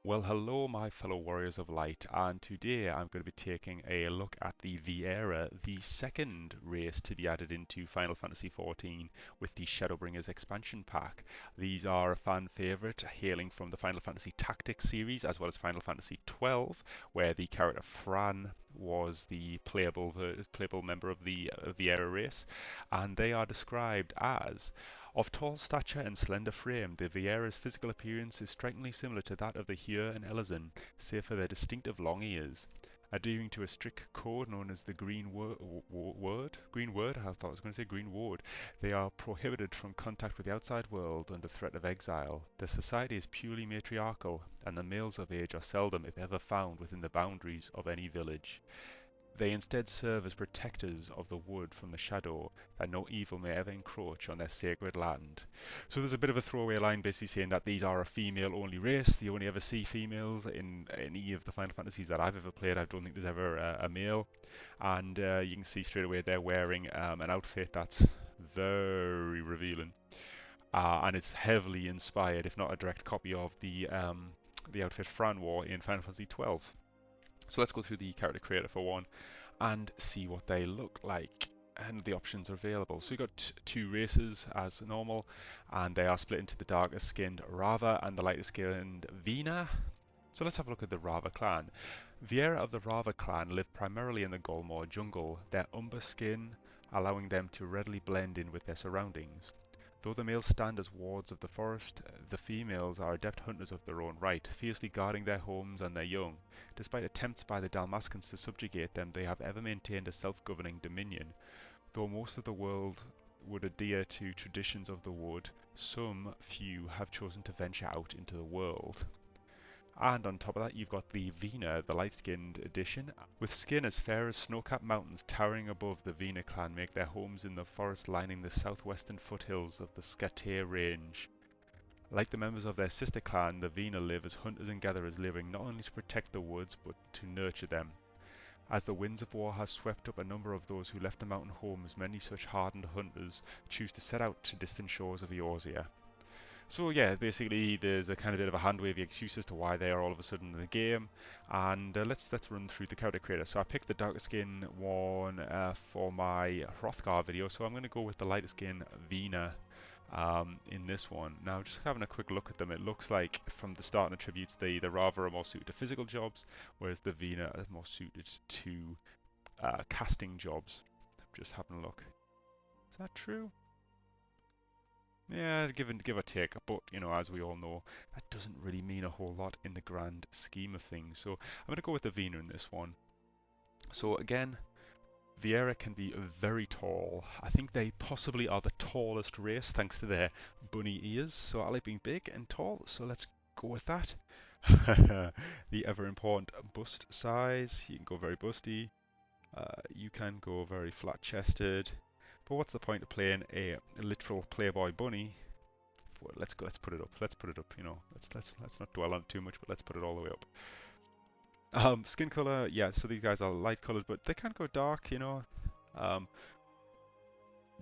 Well, hello, my fellow warriors of light, and today I'm going to be taking a look at the Viera, the second race to be added into Final Fantasy XIV with the Shadowbringers expansion pack. These are a fan favourite, hailing from the Final Fantasy Tactics series as well as Final Fantasy XII, where the character Fran was the playable member of the Viera race, and they are described as of tall stature and slender frame, the Viera's physical appearance is strikingly similar to that of the Hyur and Elezen, save for their distinctive long ears. Adhering to a strict code known as the Green Word, I thought I was going to say Green Ward, they are prohibited from contact with the outside world under threat of exile. Their society is purely matriarchal, and the males of age are seldom, if ever, found within the boundaries of any village. They instead serve as protectors of the wood from the shadow, that no evil may ever encroach on their sacred land. So there's a bit of a throwaway line basically saying that these are a female-only race. You only ever see females in any of the Final Fantasies that I've ever played. I don't think there's ever a male. And you can see straight away they're wearing an outfit that's very revealing. And it's heavily inspired, if not a direct copy of the outfit Fran wore in Final Fantasy XII. So let's go through the character creator for one and see what they look like and the options are available. So we've got two races as normal, and they are split into the darker skinned Rava and the lighter skinned Vina. So let's have a look at the Rava clan. Viera of the Rava clan live primarily in the Golmore jungle, their umber skin allowing them to readily blend in with their surroundings. Though the males stand as wards of the forest, the females are adept hunters of their own right, fiercely guarding their homes and their young. Despite attempts by the Dalmascans to subjugate them, they have ever maintained a self-governing dominion. Though most of the world would adhere to traditions of the wood, some few have chosen to venture out into the world. And on top of that, you've got the Vina, the light-skinned edition, with skin as fair as snow-capped mountains towering above. The Vina clan make their homes in the forest lining the southwestern foothills of the Scate range. Like the members of their sister clan, the Vina live as hunters and gatherers, living not only to protect the woods, but to nurture them. As the winds of war have swept up a number of those who left the mountain homes, many such hardened hunters choose to set out to distant shores of Eorzea. So yeah, basically there's a kind of bit of a hand-wavy excuse as to why they are all of a sudden in the game, and let's run through the character creator. So I picked the darker skin one for my Hrothgar video, so I'm going to go with the lighter skin Vina in this one. Now just having a quick look at them, it looks like from the starting attributes the Rava are more suited to physical jobs, whereas the Vina are more suited to casting jobs. Just having a look. Is that true? Yeah, give or take, but you know, as we all know, that doesn't really mean a whole lot in the grand scheme of things. So I'm going to go with the Vina in this one. So again, Viera can be very tall. I think they possibly are the tallest race thanks to their bunny ears. So I like being big and tall, so let's go with that. The ever important bust size. You can go very busty. You can go very flat-chested. But what's the point of playing a literal Playboy bunny? Let's go. Let's put it up. Let's put it up. You know, let's not dwell on it too much, but let's put it all the way up. Skin color, yeah. So these guys are light colored, but they can go dark. You know,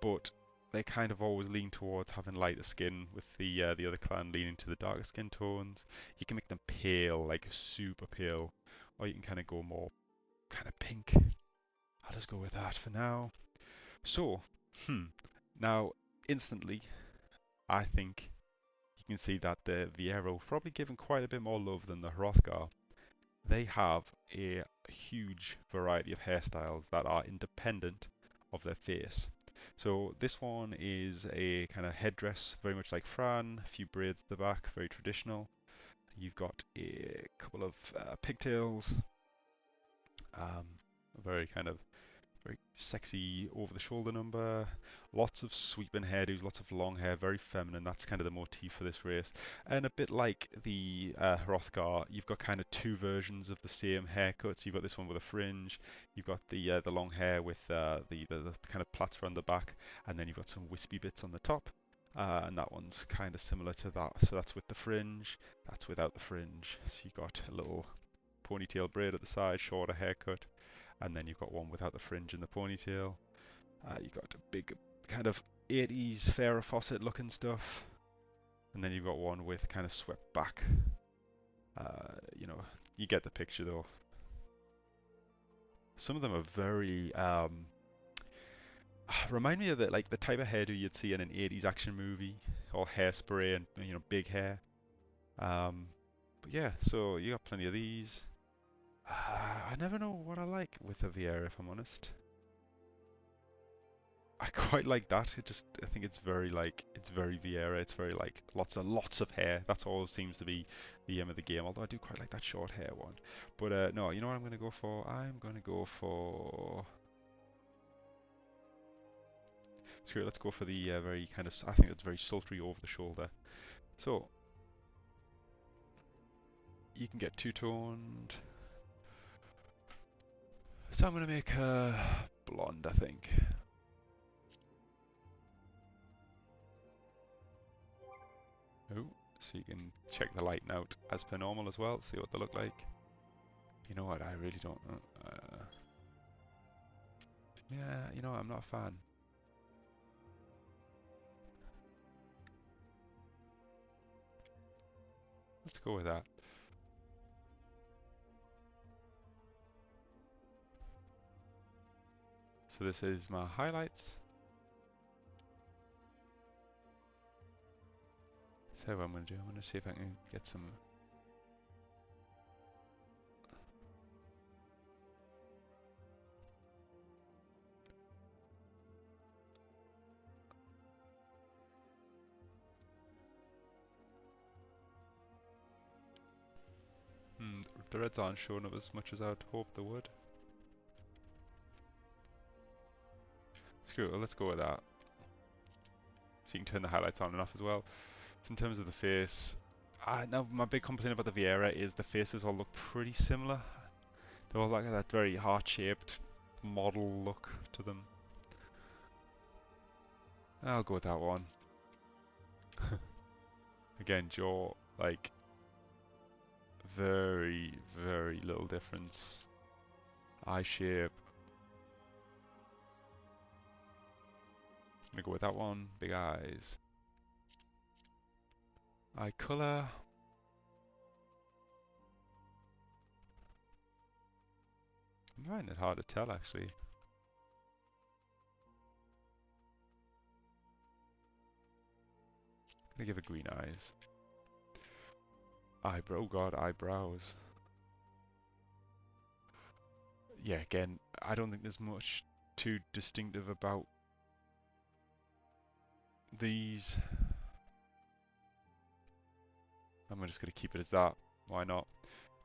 but they kind of always lean towards having lighter skin, with the other clan leaning to the darker skin tones. You can make them pale, like super pale, or you can kind of go more kind of pink. I'll just go with that for now. So, now instantly, I think you can see that the Viera probably given quite a bit more love than the Hrothgar. They have a huge variety of hairstyles that are independent of their face. So this one is a kind of headdress, very much like Fran, a few braids at the back, very traditional. You've got a couple of pigtails, very kind of very sexy over-the-shoulder number. Lots of sweeping hairdos, lots of long hair, very feminine. That's kind of the motif for this race. And a bit like the Hrothgar, you've got kind of two versions of the same haircut. So you've got this one with a fringe. You've got the long hair with the kind of plaits around the back, and then you've got some wispy bits on the top. And that one's kind of similar to that. So that's with the fringe. That's without the fringe. So you've got a little ponytail braid at the side, shorter haircut. And then you've got one without the fringe and the ponytail. You've got a big kind of 80s Farrah Fawcett looking stuff. And then you've got one with kind of swept back you get the picture though. Some of them are very remind me of the like the type of hairdo you'd see in an 80s action movie, or hairspray and big hair. But yeah, so you got plenty of these. I never know what I like with a Viera, if I'm honest. I quite like that. I think it's very it's very Viera. It's very like lots of hair. That's all seems to be the aim of the game. Although I do quite like that short hair one. But no, you know what I'm gonna go for? I'm gonna go for. Screw it, let's go for the very kind of. I think it's very sultry over the shoulder. So you can get two-toned. So I'm gonna make her blonde, I think. Oh, so you can check the lighting out as per normal as well, see what they look like. You know what, I really don't know. Yeah, you know what, I'm not a fan. Let's go with that. So this is my highlights. So what I'm going to do, I'm going to see if I can get some... the reds aren't showing up as much as I'd hoped they would. Screw it, let's go with that. So you can turn the highlights on and off as well. So in terms of the face, now my big complaint about the Viera is the faces all look pretty similar. They all like that very heart-shaped model look to them. I'll go with that one. Again, jaw, like, very, very little difference. Eye shape. I'm gonna go with that one. Big eyes. Eye colour. I'm finding it hard to tell actually. I'm gonna give it green eyes. Eyebrow, oh god, eyebrows. Yeah, again, I don't think there's much too distinctive about these. I'm just gonna keep it as that. Why not?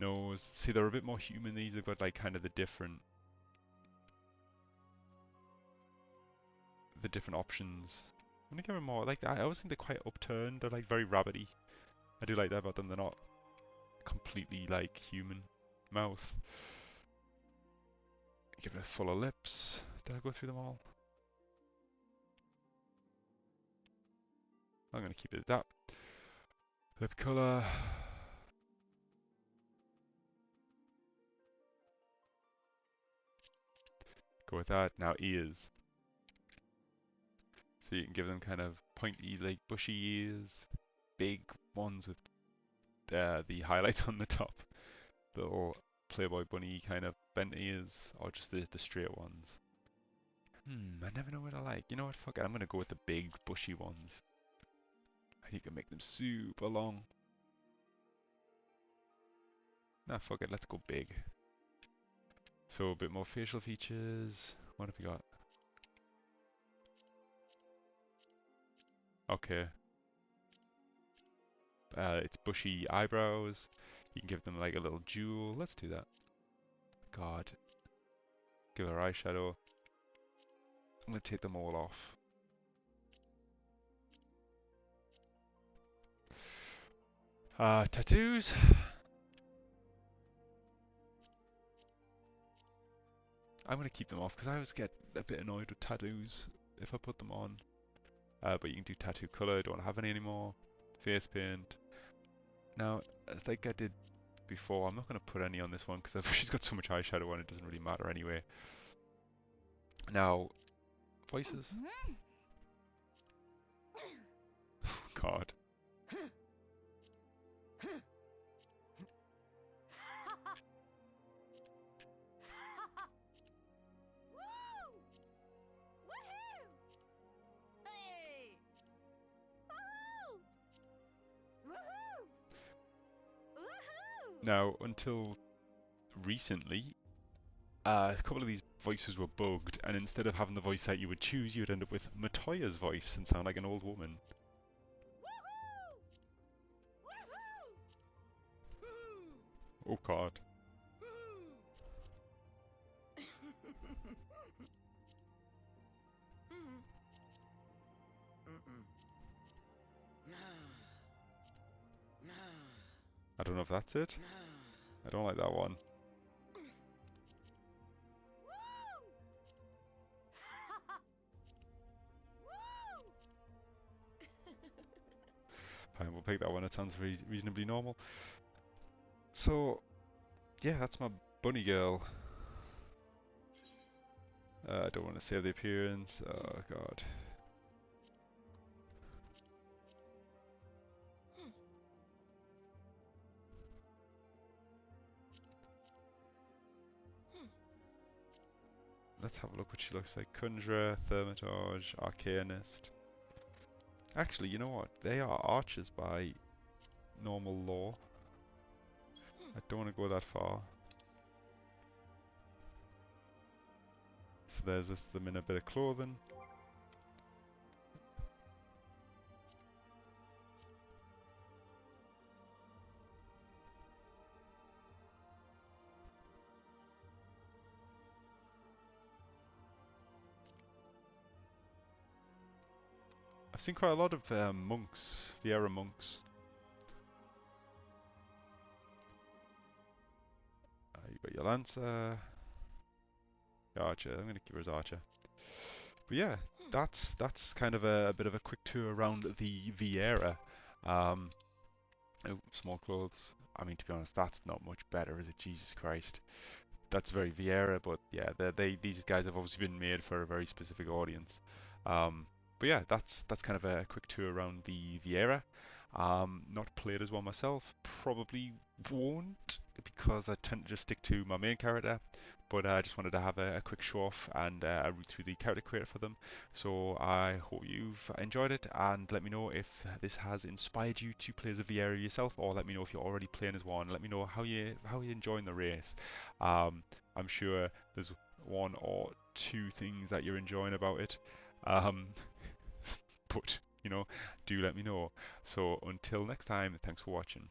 Nose. See, they're a bit more human. These have got like kind of the different options. I'm gonna give them more like I always think they're quite upturned. They're like very rabbity. I do like that about them. They're not completely like human mouth. Give it fuller lips. Did I go through them all? I'm gonna keep it at that. Lip color. Go with that. Now ears. So you can give them kind of pointy, like bushy ears, big ones with the highlights on the top, little Playboy bunny kind of bent ears, or just the straight ones. I never know what I like. You know what? Fuck it. I'm gonna go with the big bushy ones. And you can make them super long. Nah, fuck it. Let's go big. So a bit more facial features. What have we got? Okay. It's bushy eyebrows. You can give them like a little jewel. Let's do that. God. Give her eyeshadow. I'm gonna take them all off. Tattoos. I'm gonna keep them off because I always get a bit annoyed with tattoos if I put them on. But you can do tattoo color. Don't have any anymore. Face paint. Now, like I did before, I'm not gonna put any on this one because she's got so much eyeshadow on it doesn't really matter anyway. Now, voices. God. Now, until recently, a couple of these voices were bugged, and instead of having the voice that you would choose, you would end up with Matoya's voice and sound like an old woman. Oh god. I don't know if that's it. I don't like that one. Fine, we'll pick that one. It sounds reasonably normal. So, yeah, that's my bunny girl. I don't want to save the appearance. Oh god. Let's have a look what she looks like. Conjurer, Thaumaturge, Arcanist. Actually, you know what? They are archers by normal law. I don't want to go that far. So there's just them in a bit of clothing. I've seen quite a lot of monks, Viera monks. You got your Lancer, your Archer. I'm going to keep her as Archer. But yeah, that's kind of a bit of a quick tour around the Viera. Oh, small clothes. I mean, to be honest, that's not much better, is it? Jesus Christ. That's very Viera, but yeah, these guys have obviously been made for a very specific audience. But yeah, that's kind of a quick tour around the Viera. Not played as one myself, probably won't, because I tend to just stick to my main character. But I just wanted to have a quick show off and a route through the character creator for them. So I hope you've enjoyed it, and let me know if this has inspired you to play as a Viera yourself, or let me know if you're already playing as one. Let me know how you're enjoying the race. I'm sure there's one or two things that you're enjoying about it. But, you know, do let me know. So until next time, thanks for watching.